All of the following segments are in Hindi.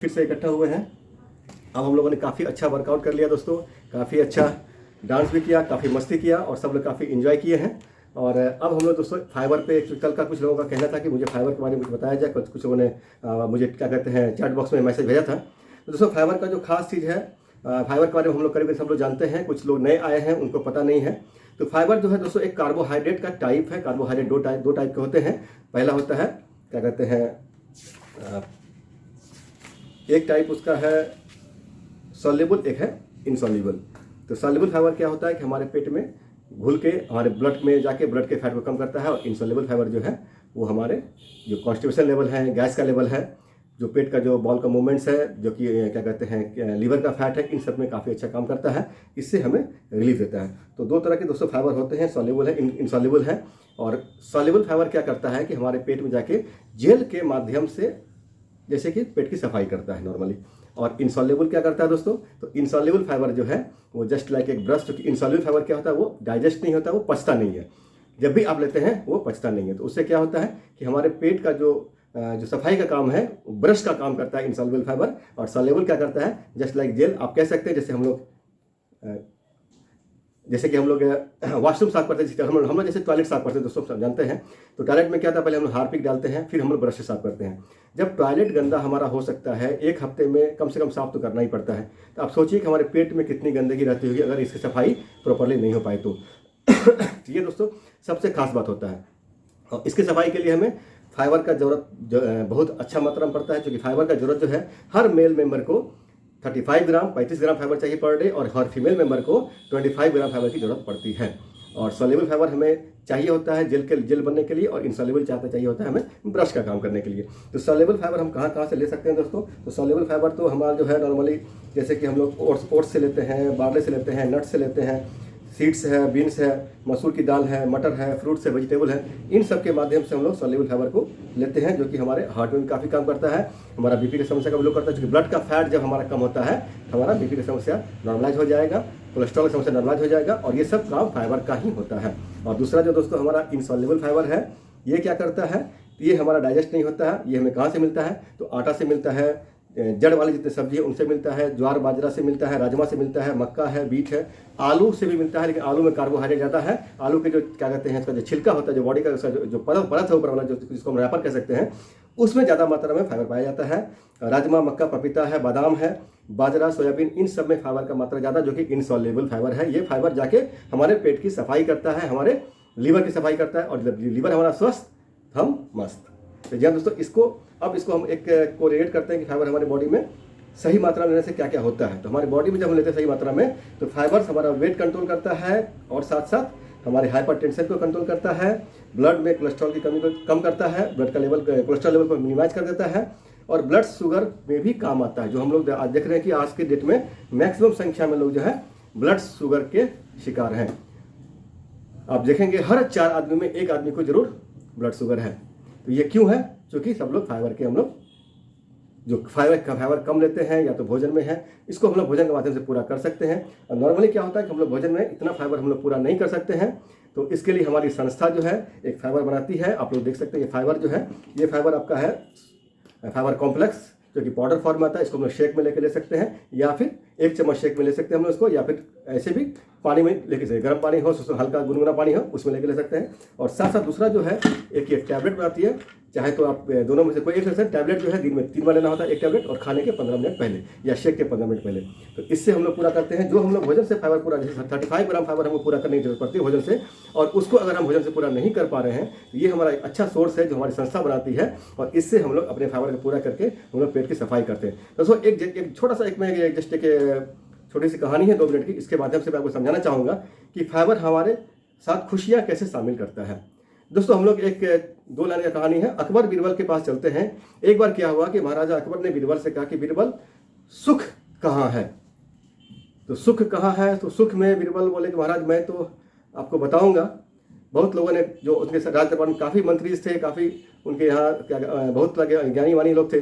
फिर से इकट्ठा हुए हैं। अब हम लोगों ने काफ़ी अच्छा वर्कआउट कर लिया दोस्तों, काफ़ी अच्छा डांस भी किया, काफ़ी मस्ती किया और सब लोग काफ़ी इन्जॉय किए हैं। और अब हम लोग दोस्तों फाइबर पे कल का कुछ लोगों का कहना था कि मुझे फाइबर के बारे में कुछ बताया जाए। कुछ लोगों ने मुझे क्या कहते हैं चैट बॉक्स में मैसेज भेजा था। तो दोस्तों फाइबर का जो खास चीज़ है, फाइबर के बारे में हम लोग करीब सब लोग जानते हैं, कुछ लोग नए आए हैं उनको पता नहीं है। तो फाइबर जो है दोस्तों एक कार्बोहाइड्रेट का टाइप है। कार्बोहाइड्रेट दो टाइप के होते हैं। पहला होता है क्या कहते हैं, एक टाइप उसका है सॉल्युबल, एक है इनसॉल्युबल। तो सॉल्युबल फाइबर क्या होता है कि हमारे पेट में घुल के हमारे ब्लड में जाके ब्लड के फैट को कम करता है। और इनसॉल्युबल फाइबर जो है वो हमारे जो कॉन्स्टिपेशन लेवल है, गैस का लेवल है, जो पेट का जो बॉल का मूवमेंट्स है, जो कि क्या कहते हैं लीवर का फैट है, इन सब में काफ़ी अच्छा काम करता है। इससे हमें रिलीफ देता है। तो दो तरह के दोस्तों फाइबर होते हैं, सॉल्युबल है, इनसॉल्युबल है। और सॉल्युबल फाइबर क्या करता है कि हमारे पेट में जाके जेल के माध्यम से जैसे कि पेट की सफाई करता है नॉर्मली। और इनसॉल्युबल क्या करता है दोस्तों, तो इनसॉल्युबल फाइबर जो है वो जस्ट लाइक एक ब्रश, क्योंकि इनसॉल्युबल फाइबर क्या होता है वो डाइजेस्ट नहीं होता, वो पचता नहीं है। जब भी आप लेते हैं वो पचता नहीं है। तो उससे क्या होता है कि हमारे पेट का जो सफाई का काम है, ब्रश का काम करता है इनसॉल्युबल फाइबर। और सॉल्युबल क्या करता है, जस्ट लाइक जेल आप कह सकते हैं। जैसे कि हम लोग वॉशरूम साफ करते हैं, हम लोग जैसे टॉयलेट साफ करते हैं दोस्तों, सब जानते हैं। तो टॉयलेट में क्या था, पहले हम लोग हार्पिक डालते हैं, फिर हम लोग ब्रश से साफ करते हैं। जब टॉयलेट गंदा हमारा हो सकता है, एक हफ्ते में कम से कम साफ तो करना ही पड़ता है। तो आप सोचिए कि हमारे पेट में कितनी गंदगी रहती होगी अगर इसकी सफाई प्रॉपरली नहीं हो पाए तो। ये दोस्तों सबसे खास बात होता है। और इसकी सफाई के लिए हमें फाइबर का जरूरत बहुत अच्छा मात्रा में पड़ता है, क्योंकि फाइबर का जरूरत जो है हर मेल मेंबर को 35 ग्राम 35 ग्राम फाइबर चाहिए पर डे, और हर फीमेल मेंबर को 25 ग्राम फाइबर की जरूरत पड़ती है। और सॉल्युबल फाइबर हमें चाहिए होता है जेल बनने के लिए, और इनसॉल्युबल चाहिए होता है हमें ब्रश का काम करने के लिए। तो सॉल्युबल फाइबर हम कहाँ से ले सकते हैं दोस्तों, तो सॉल्युबल फाइबर तो हमारा जो है नॉर्मली जैसे कि हम लोग ओट्स से लेते हैं, बार्ले से लेते हैं, नट्स से लेते हैं, सीड्स है, बीन्स है, मसूर की दाल है, मटर है, फ्रूट्स है, वेजिटेबल है, इन सब के माध्यम से हम लोग सॉल्युबल फाइबर को लेते हैं, जो कि हमारे हार्ट में भी काफ़ी काम करता है, हमारा बीपी की समस्या का भी लोग करता है। क्योंकि ब्लड का फैट जब हमारा कम होता है तो हमारा बीपी की समस्या नॉर्मलाइज हो जाएगा, कोलेस्ट्रॉल की समस्या नॉर्मलाइज हो जाएगा, और ये सब काम फाइबर का ही होता है। और दूसरा जो दोस्तों हमारा इनसॉल्युबल फाइबर है, ये क्या करता है, ये हमारा डाइजेस्ट नहीं होता है। ये हमें कहाँ से मिलता है, तो आटा से मिलता है, जड़ वाली जितनी सब्जी है उनसे मिलता है, ज्वार बाजरा से मिलता है, राजमा से मिलता है, मक्का है, बीट है, आलू से भी मिलता है। लेकिन आलू में कार्बोहाइड्रेट ज़्यादा है। आलू के जो क्या कहते हैं इसका जो छिलका होता है, जो बॉडी का जो परत है ऊपर वाला, जो जिसको हम रैपर कह सकते हैं, उसमें ज़्यादा मात्रा में फाइबर पाया जाता है। राजमा, मक्का, पपीता है, बादाम है, बाजरा, सोयाबीन, इन सब में फाइबर का मात्रा ज़्यादा, जो कि इनसॉल्युबल फाइबर है। ये फाइबर जाके हमारे पेट की सफाई करता है, हमारे लीवर की सफाई करता है, और जब लीवर हमारा स्वस्थ हम मस्त। तो जी दोस्तों, इसको हम एक कोरिलेट करते हैं कि फाइबर हमारी बॉडी में सही मात्रा में लेने से क्या क्या होता है। तो हमारी बॉडी में जब हम लेते हैं सही मात्रा में, तो फाइबर्स हमारा वेट कंट्रोल करता है, और साथ साथ हमारे हाइपरटेंशन को कंट्रोल करता है, ब्लड में कोलेस्ट्रॉल की कमी को कम करता है, ब्लड का लेवल कोलेस्ट्रॉल लेवल को मिनिमाइज कर देता है, और ब्लड शुगर में भी काम आता है। जो हम लोग आज देख रहे हैं कि आज के डेट में मैक्सिमम संख्या में लोग जो है ब्लड शुगर के शिकार हैं। आप देखेंगे हर 4 आदमी में 1 आदमी को जरूर ब्लड शुगर है। तो ये क्यों है, क्योंकि सब लोग फाइबर के हम लोग जो फाइबर कम लेते हैं, या तो भोजन में है, इसको हम लोग भोजन के माध्यम से पूरा कर सकते हैं। और नॉर्मली क्या होता है कि हम लोग भोजन में इतना फाइबर हम लोग पूरा नहीं कर सकते हैं। तो इसके लिए हमारी संस्था जो है एक फाइबर बनाती है। आप लोग देख सकते हैं ये फाइबर जो है, ये फाइबर आपका है फाइबर कॉम्प्लेक्स, जो कि पाउडर फॉर्म में आता है। इसको हम लोग शेक में लेके ले सकते हैं, या फिर 1 चम्मच शेक में ले सकते हैं हम लोग इसको, या फिर ऐसे भी पानी में लेके सकते, गर्म पानी हो, उसमें हल्का गुनगुना पानी हो, उसमें लेके ले सकते हैं। और साथ साथ दूसरा जो है एक ये टैबलेट बनाती है। चाहे तो आप दोनों में से कोई एक ले सकते हैं। टैबलेट जो है दिन में 3 बार लेना होता है, एक टैबलेट, और खाने के 15 मिनट पहले, या शेक के 15 मिनट पहले। तो इससे हम लोग पूरा करते हैं। जो हम लोग भोजन से फाइबर पूरा, जैसे 35 ग्राम फाइबर हमको पूरा करने की जरूरत पड़ती है भोजन से, और उसको अगर हम भोजन से पूरा नहीं कर पा रहे हैं, तो ये हमारा एक अच्छा सोर्स है जो हमारी संस्था बनाती है, और इससे हम लोग अपने फाइबर को पूरा करके हम लोग पेट की सफाई करते हैं। दोस्तों एक छोटा सा एक छोटी सी कहानी है 2 मिनट की, इसके माध्यम से मैं आपको समझाना चाहूँगा कि फाइबर हमारे साथ खुशियाँ कैसे शामिल करता है। दोस्तों हम लोग एक 2 लाइन का कहानी है। अकबर बीरबल के पास चलते हैं। एक बार क्या हुआ कि महाराजा अकबर ने बीरबल से कहा कि बीरबल, सुख कहाँ है। तो सुख कहाँ है, तो सुख में बीरबल बोले कि महाराज मैं तो आपको बताऊंगा। बहुत लोगों ने, जो उनके राज दरबार में काफ़ी मंत्री थे, काफ़ी उनके यहाँ बहुत लगे ज्ञानी वानी लोग थे,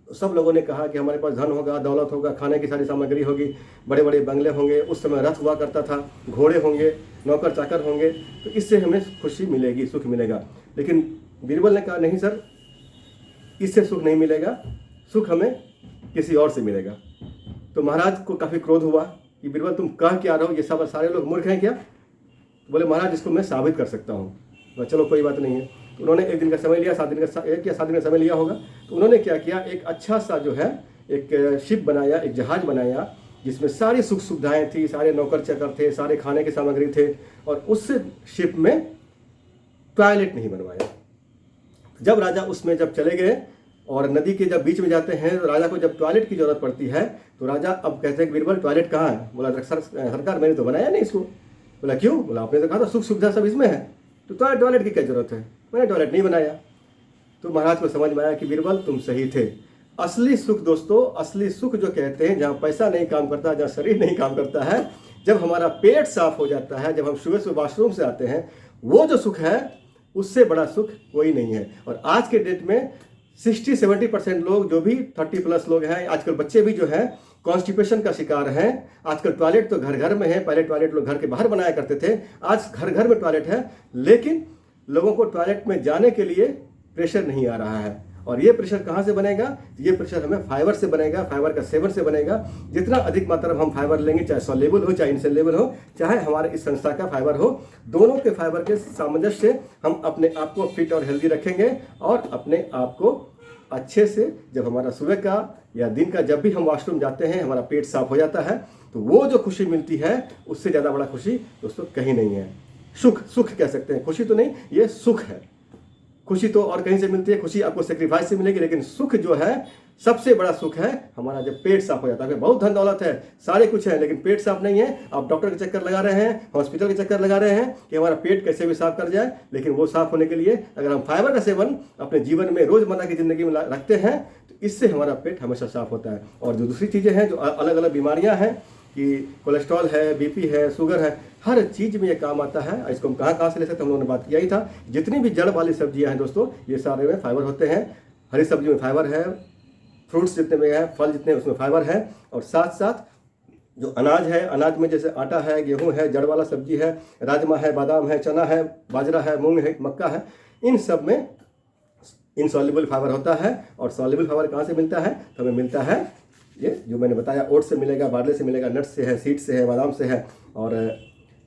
सब लोगों ने कहा कि हमारे पास धन होगा, दौलत होगा, खाने की सारी सामग्री होगी, बड़े बड़े बंगले होंगे, उस समय रथ हुआ करता था, घोड़े होंगे, नौकर चाकर होंगे, तो इससे हमें खुशी मिलेगी, सुख मिलेगा। लेकिन बीरबल ने कहा नहीं सर, इससे सुख नहीं मिलेगा। सुख हमें किसी और से मिलेगा। तो महाराज को काफ़ी क्रोध हुआ कि बीरबल तुम कह क्या रहे हो, ये सब सारे लोग मूर्ख हैं क्या? तो बोले महाराज इसको मैं साबित कर सकता हूँ। तो चलो कोई बात नहीं है। तो उन्होंने 1 दिन का समय लिया, 7 दिन का 7 दिन का समय लिया होगा। तो उन्होंने क्या किया, एक अच्छा सा जो है एक शिप बनाया, एक जहाज बनाया जिसमें सारी सुख सुविधाएं थी, सारे नौकर चाकर थे, सारे खाने की सामग्री थे, और उस शिप में टॉयलेट नहीं बनवाया। जब राजा उसमें जब चले गए और नदी के जब बीच में जाते हैं तो राजा को जब टॉयलेट की जरूरत पड़ती है तो राजा अब कहते हैं कि बीरबल टॉयलेट कहाँ है? बोला सरकार मैंने तो बनाया नहीं इसको। बोला क्यों? बोला आपने तो कहा था सुख सुविधा सब इसमें है, तो टॉयलेट की क्या जरूरत है? मैंने टॉयलेट नहीं बनाया। तो महाराज को समझ में आया कि बीरबल तुम सही थे। असली सुख दोस्तों, असली सुख जो कहते हैं, जहाँ पैसा नहीं काम करता, जहाँ शरीर नहीं काम करता है, जब हमारा पेट साफ हो जाता है, जब हम सुबह सुबह वॉशरूम से आते हैं, वो जो सुख है उससे बड़ा सुख कोई नहीं है। और आज के डेट में 60-70% लोग जो भी 30+ लोग हैं, आजकल बच्चे भी जो हैं कॉन्स्टिपेशन का शिकार हैं। आजकल टॉयलेट तो घर घर में है, पहले टॉयलेट लोग घर के बाहर बनाया करते थे, आज घर घर में टॉयलेट है, लेकिन लोगों को टॉयलेट में जाने के लिए प्रेशर नहीं आ रहा है। और ये प्रेशर कहाँ से बनेगा? ये प्रेशर हमें फाइबर से बनेगा, फाइबर का सेवन से बनेगा। जितना अधिक मात्रा में हम फाइबर लेंगे, चाहे सॉल्युबल हो, चाहे इनसॉल्युबल हो, चाहे हमारे इस संस्था का फाइबर हो, दोनों के फाइबर के सामंजस्य से हम अपने आप को फिट और हेल्दी रखेंगे और अपने आप को अच्छे से, जब हमारा सुबह का या दिन का जब भी हम वॉशरूम जाते हैं, हमारा पेट साफ हो जाता है, तो वो जो खुशी मिलती है उससे ज़्यादा बड़ा खुशी दोस्तों कहीं नहीं है। सुख कह सकते हैं, खुशी तो नहीं, ये सुख है। खुशी तो और कहीं से मिलती है, खुशी आपको सेक्रीफाइस से मिलेगी, लेकिन सुख जो है सबसे बड़ा सुख है हमारा जब पेट साफ हो जाता है। बहुत धन दौलत है, सारे कुछ है, लेकिन पेट साफ नहीं है। आप डॉक्टर के चक्कर लगा रहे हैं, हॉस्पिटल के चक्कर लगा रहे हैं कि हमारा पेट कैसे भी साफ कर जाए, लेकिन वो साफ होने के लिए अगर हम फाइबर का सेवन अपने जीवन में रोजमर्रा की जिंदगी में रखते हैं तो इससे हमारा पेट हमेशा साफ होता है। और जो दूसरी चीज़ें हैं, जो अलग अलग बीमारियाँ हैं कि कोलेस्ट्रॉल है, बीपी है, शुगर है, हर चीज़ में ये काम आता है। इसको हम कहाँ से ले सकते हैं, हम लोगों ने बात किया ही था। जितनी भी जड़ वाली सब्जियां हैं दोस्तों, ये सारे में फाइबर होते हैं। हरी सब्जी में फाइबर है, फ्रूट्स जितने में है, फल जितने उसमें फाइबर है। और साथ साथ जो अनाज है, अनाज में जैसे आटा है, गेहूँ है, जड़ वाला सब्जी है, राजमा है, बादाम है, चना है, बाजरा है, मूंग है, मक्का है, इन सब में इनसॉल्युबल फाइबर होता है। और सॉल्युबल फाइबर कहाँ से मिलता है? तो हमें मिलता है ये जो मैंने बताया, ओट्स से मिलेगा, बार्ले से मिलेगा, नट्स से है, सीड्स से है, बादाम से है, और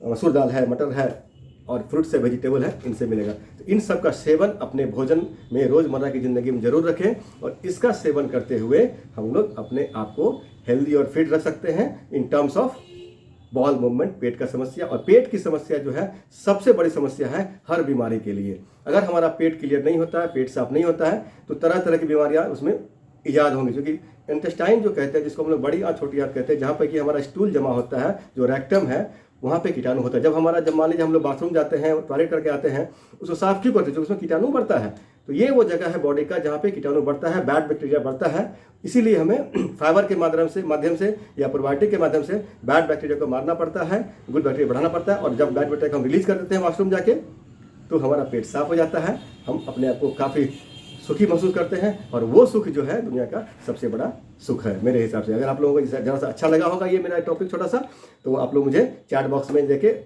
मसूर दाल है, मटर है, और फ्रूट से, वेजिटेबल है, इनसे मिलेगा। तो इन सब का सेवन अपने भोजन में रोज़मर्रा की ज़िंदगी में ज़रूर रखें, और इसका सेवन करते हुए हम लोग अपने आप को हेल्दी और फिट रख सकते हैं in terms of bowel movement, पेट का समस्या। और पेट की समस्या जो है सबसे बड़ी समस्या है हर बीमारी के लिए। अगर हमारा पेट क्लियर नहीं होता है, पेट साफ नहीं होता है, तो तरह तरह की बीमारियाँ उसमें ईजाद होंगी। क्योंकि इंटेस्टाइन जो कहते हैं, जिसको हम लोग बड़ी आंत छोटी आंत कहते हैं, जहाँ पर कि हमारा स्टूल जमा होता है, जो रेक्टम है, वहाँ पे कीटाणु होता है। जब मान लीजिए हम लोग बाथरूम जाते हैं, टॉयलेट करके आते हैं, उसको साफ क्यों करते हैं? जो उसमें कीटाणु बढ़ता है। तो ये वो जगह है बॉडी का जहाँ पे कीटाणु बढ़ता है, बैड बैक्टीरिया बढ़ता है। इसीलिए हमें फाइबर के माध्यम से या प्रोबायोटिक के माध्यम से बैड बैक्टीरिया को मारना पड़ता है, गुड बैक्टीरिया बढ़ाना पड़ता है। और जब बैड बैक्टीरिया को हम रिलीज कर देते हैं वॉशरूम जाके, तो हमारा पेट साफ हो जाता है, हम अपने आप को काफ़ी सुखी महसूस करते हैं। और वो सुख जो है दुनिया का सबसे बड़ा सुख है मेरे हिसाब से। अगर आप लोगों को ज़रा सा अच्छा लगा होगा ये मेरा टॉपिक छोटा सा, तो आप लोग मुझे चैट बॉक्स में देके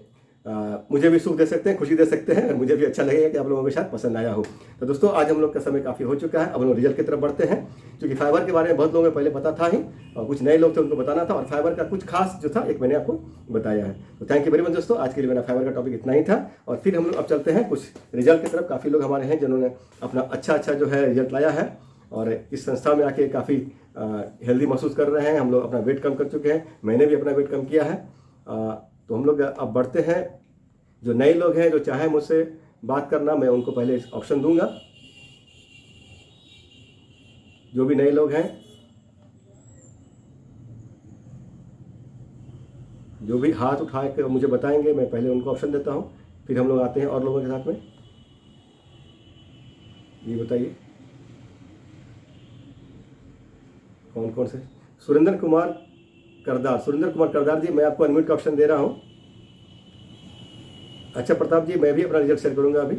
मुझे भी सुख दे सकते हैं, खुशी दे सकते हैं, और मुझे भी अच्छा लगेगा कि आप लोगों के साथ पसंद आया हो। तो दोस्तों आज हम लोग का समय काफ़ी हो चुका है, अब हम लोग रिजल्ट की तरफ बढ़ते हैं। क्योंकि फाइबर के बारे में बहुत लोगों को पहले पता था ही, और कुछ नए लोग थे उनको बताना था, और फाइबर का कुछ खास जो था एक मैंने आपको बताया है। तो थैंक यू वेरी मच दोस्तों, आज के लिए मेरा फाइबर का टॉपिक इतना ही था। और फिर हम लोग अब चलते हैं कुछ रिजल्ट की तरफ। काफ़ी लोग हमारे हैं जिन्होंने अपना अच्छा जो है रिजल्ट लाया है, और इस संस्था में आके काफ़ी हेल्दी महसूस कर रहे हैं। हम लोग अपना वेट कम कर चुके हैं, मैंने भी अपना वेट कम किया है। तो हम लोग अब बढ़ते हैं। जो नए लोग हैं जो चाहे मुझसे बात करना, मैं उनको पहले ऑप्शन दूंगा। जो भी नए लोग हैं, जो भी हाथ उठा के मुझे बताएंगे, मैं पहले उनको ऑप्शन देता हूं, फिर हम लोग आते हैं और लोगों के साथ में। ये बताइए कौन कौन से? सुरेंद्र कुमार करदार जी, मैं आपको अनम्यूट का ऑप्शन दे रहा हूं। अच्छा प्रताप जी, मैं भी अपना रिजल्ट शेयर करूंगा अभी।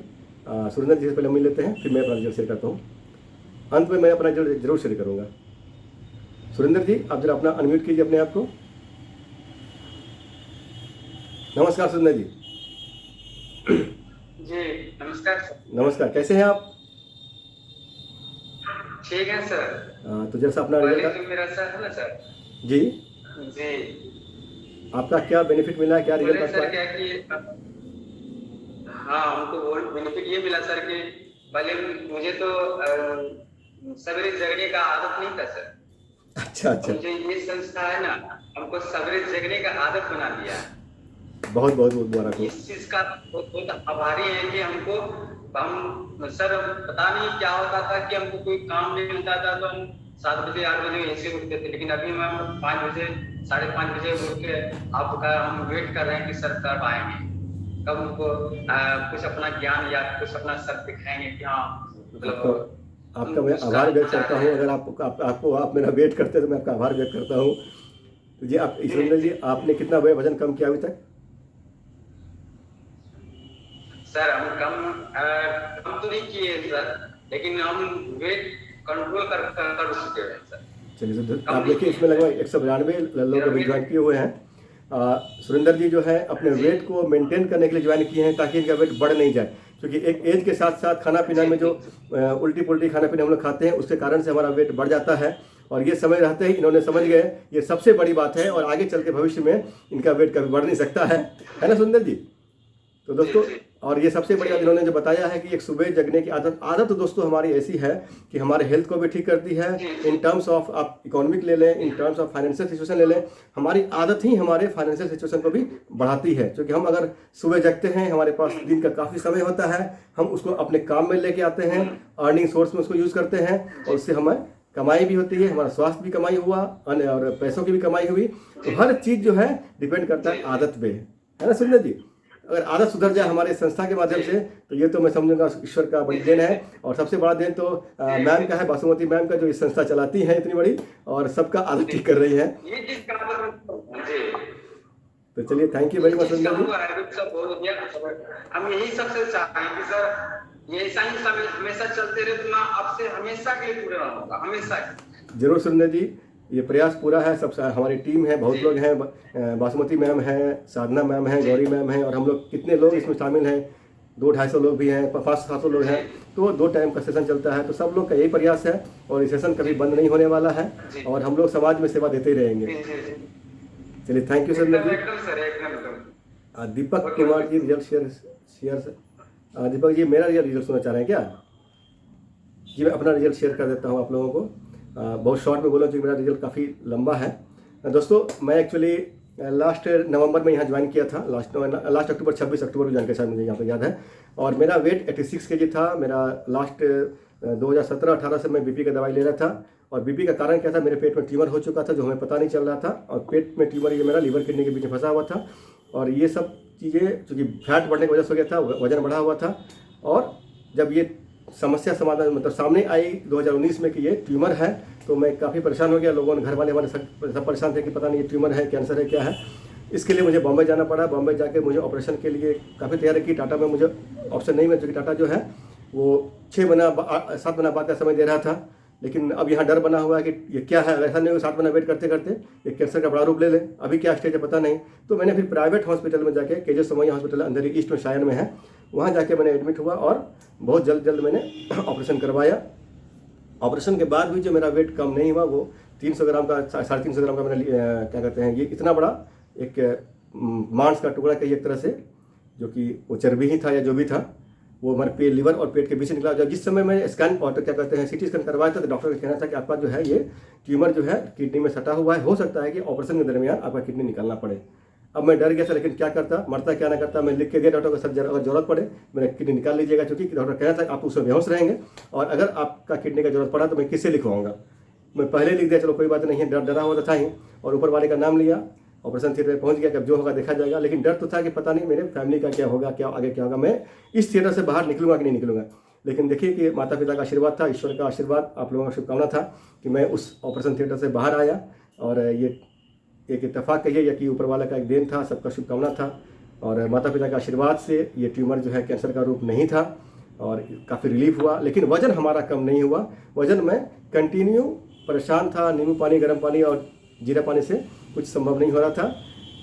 सुरेंद्र जी से पहले मिल लेते हैं, फिर मैं अपना रिजल्ट शेयर करता हूँ। अंत में मैं अपना रिजल्ट जरूर शेयर करूंगा। सुरेंद्र जी आप जरा अपना अनम्यूट कीजिए अपने आप को। नमस्कार सुरेंद्र जी। जी नमस्कार। नमस्कार, कैसे हैं आप? ठीक है सर। तो जैसा अपना पहले रिजल्ट। जो मेरा सर है ना सर। जी। जी। आपका क्या बेनिफिट मिला है, क्या रिजल्ट बोले आपका सर है? क्या कि हाँ, हमको वो बेनिफिट ये मिला सर कि पहले मुझे तो सवेरे जगने का आदत नहीं था सर। अच्छा और अच्छा। मुझे ये संस्था है ना, हमको सवेरे जगने का आदत बना दिया है। बहुत बहुत बहुत मुबारक हो। इस चीज का बहुत बहुत आभारी है कि हमको हम सर, पता नहीं क्या होता था कि हमको कोई काम नहीं मिलता था तो हम 7 बजे 8 बजे ऐसे उठते थे, लेकिन अभी हम 5 बजे 5:30 बजे उठ के आपका हम वेट कर रहे हैं कि सर कब आएंगे, कब हमको कुछ अपना ज्ञान या कुछ अपना सर दिखाएंगे कि हाँ आपका मतलब हम आपका मैं कुछ आभार करना व्यक्त चाह करता रहे हूँ। हैं। अगर आपको आप मेरा वेट करते हैं तो मैं आपका आभार व्यक्त करता हूँ। तो जी, आप जी सुरेंद्र जी। जी, आपने कितना वजन कम किया अभी तक? सर हम कम तो नहीं किए सर, लेकिन हम वेट कंट्रोल कर चुके हैं सर। चलिए, तो कम आप नहीं देखिए, किए इसमें हैं। लगभग 192 लोग मेरा अभी ज्वाइन वेट। किए हुए हैं। सुरेंद्र जी जो है अपने जी वेट को मेंटेन करने के लिए ज्वाइन किए हैं, ताकि इनका वेट बढ़ नहीं जाए। क्योंकि एक एज के साथ साथ खाना पीना जी में जो जी। उल्टी पुल्टी खाना पीना हम लोग खाते हैं, उसके कारण से हमारा वेट बढ़ जाता है। और ये समय रहते ही इन्होंने समझ गए, ये सबसे बड़ी बात है, और आगे चल के भविष्य में इनका वेट कभी बढ़ नहीं सकता है ना सुरेंद्र जी? तो जी दोस्तों, जी और ये सबसे बड़ी जी। बात इन्होंने जो बताया है कि एक सुबह जगने की आदत आदत तो दोस्तों हमारी ऐसी है कि हमारे हेल्थ को भी ठीक करती है। जी इन जी टर्म्स ऑफ आप इकोनॉमिक ले लें, इन जी। टर्म्स ऑफ फाइनेंशियल सिचुएशन ले लें, हमारी आदत ही हमारे फाइनेंशियल सिचुएशन को भी बढ़ाती है। क्योंकि हम अगर सुबह जगते हैं, हमारे पास दिन का काफ़ी समय होता है, हम उसको अपने काम में लेके आते हैं, अर्निंग सोर्स में उसको यूज़ करते हैं, और जी उससे हमें कमाई भी होती है, हमारा स्वास्थ्य भी कमाई हुआ, अन्य और पैसों की भी कमाई हुई। तो जी हर चीज़ जो है डिपेंड करता जी है जी आदत पे, है ना सुंदर जी? अगर आदत सुधर जाए जी हमारे संस्था के माध्यम जी से, तो ये तो मैं समझूंगा ईश्वर का बड़ी जी देन जी है। जी और सबसे बड़ा देन तो जी मैम जी का है, बासुमती मैम का, जो इस संस्था चलाती है इतनी बड़ी, और सबका आदत जी। ठीक कर रही है। ये चीज का जी, तो चलिए, थैंक यू ये वेरी मच चीज का सुंदर जी। हुआ है तो सब हो गया। हम यही सबसे चाहते हैं कि सर ये ऐसा ही समय हमेशा चलते रहे, तो मैं आपसे हमेशा के लिए पूरे रहूंगा, हमेशा के जरूर सुंदर जी, ये प्रयास पूरा है। सब हमारी टीम है, बहुत लिए। लोग हैं। बासुमती मैम है, साधना मैम है, जी गौरी मैम है, और हम लोग कितने लोग जी इसमें शामिल हैं, 200-250 लोग भी हैं, 500-700 लोग जी हैं। तो 2 टाइम का सेशन चलता है, तो सब लोग का यही प्रयास है, और ये सेशन जी कभी बंद नहीं होने वाला है। जी और हम लोग समाज में सेवा देते ही रहेंगे। जी जी जी। चलिए, थैंक यू सुंदर एकदम जी। एकदम सर, एकदम एकदम। दीपक ओके कुमार ओके जी, result share share Deepak ji, मेरा रिजल्ट सुनना चाह रहे हैं क्या? जी, मैं अपना रिजल्ट शेयर कर देता हूँ आप लोगों को। बहुत शॉर्ट में बोला, क्योंकि मेरा रिजल्ट काफ़ी लंबा है। दोस्तों, मैं एक्चुअली लास्ट नवंबर में यहाँ ज्वाइन किया था, लास्ट अक्टूबर, 26 अक्टूबर को ज्वाइन किया, शायद मुझे यहाँ पे याद है। और मेरा वेट 86 kg था। मेरा लास्ट 2017-18 से मैं बीपी का दवाई ले रहा था। और बीपी का कारण क्या था? मेरे पेट में ट्यूमर हो चुका था, जो हमें पता नहीं चल रहा था। और पेट में ट्यूमर, ये मेरा लीवर किडनी के बीच में फंसा हुआ था। और ये सब चीज़ें चूँकि फैट बढ़ने की वजह से हो गया था, वजन बढ़ा हुआ था। और जब ये समस्या समाधान मतलब सामने आई 2019 में कि ये ट्यूमर है, तो मैं काफ़ी परेशान हो गया। लोगों ने, घर वाले हमारे सब परेशान थे कि पता नहीं ये ट्यूमर है, कैंसर है, क्या है। इसके लिए मुझे बॉम्बे जाना पड़ा। बॉम्बे जाके मुझे ऑपरेशन के लिए काफ़ी तैयारी की। टाटा में मुझे ऑप्शन नहीं मिला, क्योंकि टाटा जो है वो 7 महीना बाद का समय दे रहा था। लेकिन अब यहाँ डर बना हुआ है कि ये क्या है, ऐसा नहीं हो 7 महीना वेट करते करते ये कैंसर का बड़ा रूप ले ले। अभी क्या स्टेज है पता नहीं। तो मैंने फिर प्राइवेट हॉस्पिटल में जाके, केजे सोमैया हॉस्पिटल अंधेरी ईस्ट में शायन में है, वहाँ जाके मैंने एडमिट हुआ, और बहुत जल्द मैंने ऑपरेशन करवाया। ऑपरेशन के बाद भी जो मेरा वेट कम नहीं हुआ, वो 300 ग्राम का, 350 ग्राम का मैंने क्या कहते हैं, ये इतना बड़ा एक मांस का टुकड़ा कही एक तरह से, जो कि वो चर्बी ही था या जो भी था, वो हमारे पेट, लिवर और पेट के बीच से निकला। जब जिस समय मैं स्कैन और क्या कहते हैं सीटी स्कैन करवाया था, तो डॉक्टर का कहना था कि आपका जो है ये ट्यूमर जो है किडनी में सटा हुआ है, हो सकता है कि ऑपरेशन के दरमियान आपका किडनी निकालना पड़े। अब मैं डर गया था, लेकिन क्या करता, मरता क्या ना करता। मैं लिख के दिया डॉक्टर को, सर अगर जरूरत पड़े मेरा किडनी निकाल लीजिएगा, क्योंकि डॉक्टर कहना था आप उसमें बेहोश रहेंगे, और अगर आपका किडनी का जरूरत पड़ा तो मैं किससे लिखवाऊंगा। मैं पहले लिख दिया, चलो कोई बात नहीं है, डरा हुआ तो था ही, और ऊपर वाले का नाम लिया, ऑपरेशन थिएटर में पहुंच गया। जब जो होगा देखा जाएगा। लेकिन डर तो था कि पता नहीं मेरे फैमिली का क्या होगा, क्या आगे क्या होगा, मैं इस थिएटर से बाहर निकलूंगा कि नहीं निकलूंगा। लेकिन देखिए कि माता पिता का आशीर्वाद था, ईश्वर का आशीर्वाद, आप लोगों का शुभकामना था कि मैं उस ऑपरेशन थिएटर से बाहर आया। और ये एक इत्तेफाक कहिए या कि ऊपर वाला का एक देन था, सबका शुभकामना था। और माता पिता के आशीर्वाद से ये ट्यूमर जो है कैंसर का रूप नहीं था, और काफ़ी रिलीफ हुआ। लेकिन वजन हमारा कम नहीं हुआ। वजन में कंटिन्यू परेशान था। नींबू पानी, गर्म पानी और जीरा पानी से कुछ संभव नहीं हो रहा था।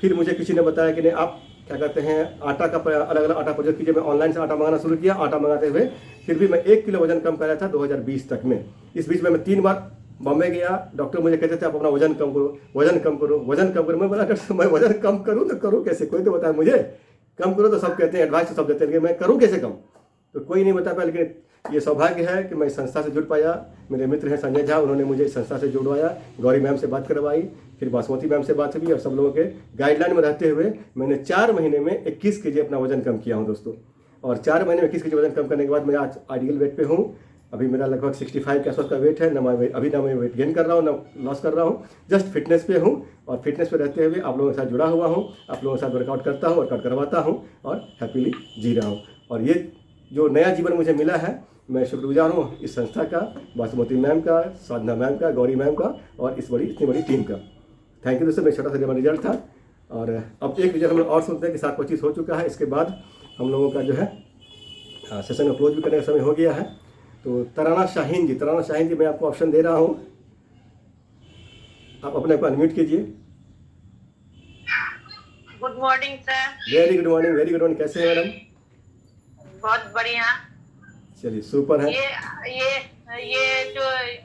फिर मुझे किसी ने बताया कि नहीं, आप क्या कहते हैं, आटा का अलग अलग आटा प्रोजेक्ट कीजिए। मैं ऑनलाइन से आटा मंगाना शुरू किया। आटा मंगाते हुए फिर भी मैं 1 किलो वजन कम कराया था 2020 तक में। इस बीच में मैं 3 बार बॉम्बे गया, डॉक्टर मुझे कहते थे आप अपना वजन कम करो, वजन कम करो, वजन कम करो। मैं बोला डॉक्टर मैं वजन कम करूँ तो करूँ कैसे, कोई तो बताए मुझे। कम करो तो सब कहते हैं, एडवाइस तो सब देते हैं, लेकिन मैं करूँ कैसे कम, तो कोई नहीं बता पाया। लेकिन ये सौभाग्य है कि मैं इस संस्था से जुड़ पाया। मेरे मित्र हैं संजय झा, उन्होंने मुझे इस संस्था से जुड़वाया, गौरी मैम से बात करवाई, फिर बासमती मैम से बात हुई, और सब लोगों के गाइडलाइन में रहते हुए मैंने 4 महीने में 21 kg अपना वजन कम किया हूँ दोस्तों। और 4 महीने में 21 kg वजन कम करने के बाद मैं आज आइडियल वेट पे हूँ। अभी मेरा लगभग 65 के आसपास का वेट है। अभी ना मैं वेट गेन कर रहा हूँ ना लॉस कर रहा हूँ, जस्ट फिटनेस पे हूँ। और फिटनेस पे रहते हुए आप लोगों के साथ जुड़ा हुआ हूँ, आप लोगों के साथ वर्कआउट करता हूँ, वर्कआउट करवाता हूँ और हैप्पीली जी रहा हूँ। और ये जो नया जीवन मुझे मिला है, मैं शुक्रगुजार हूँ इस संस्था का, बासमती मैम का, साधना मैम का, गौरी मैम का, और इतनी बड़ी टीम का। थैंक यू दोस्तों। मेरा छोटा सा रिजल्ट था। और अब एक रिजल्ट हम लोग और सुनते हैं कि 7:25 हो चुका है। इसके बाद हम लोगों का जो है सेशन में क्लोज भी करने का समय हो गया है। तो तराना शाहीन जी मैं आपको ऑप्शन दे रहा हूँ, आप अपने को अनम्यूट कीजिए। Good morning sir. Very good morning, very good morning. कैसे हैं मैडम? बहुत बढ़िया। चलिए सुपर है। ये जो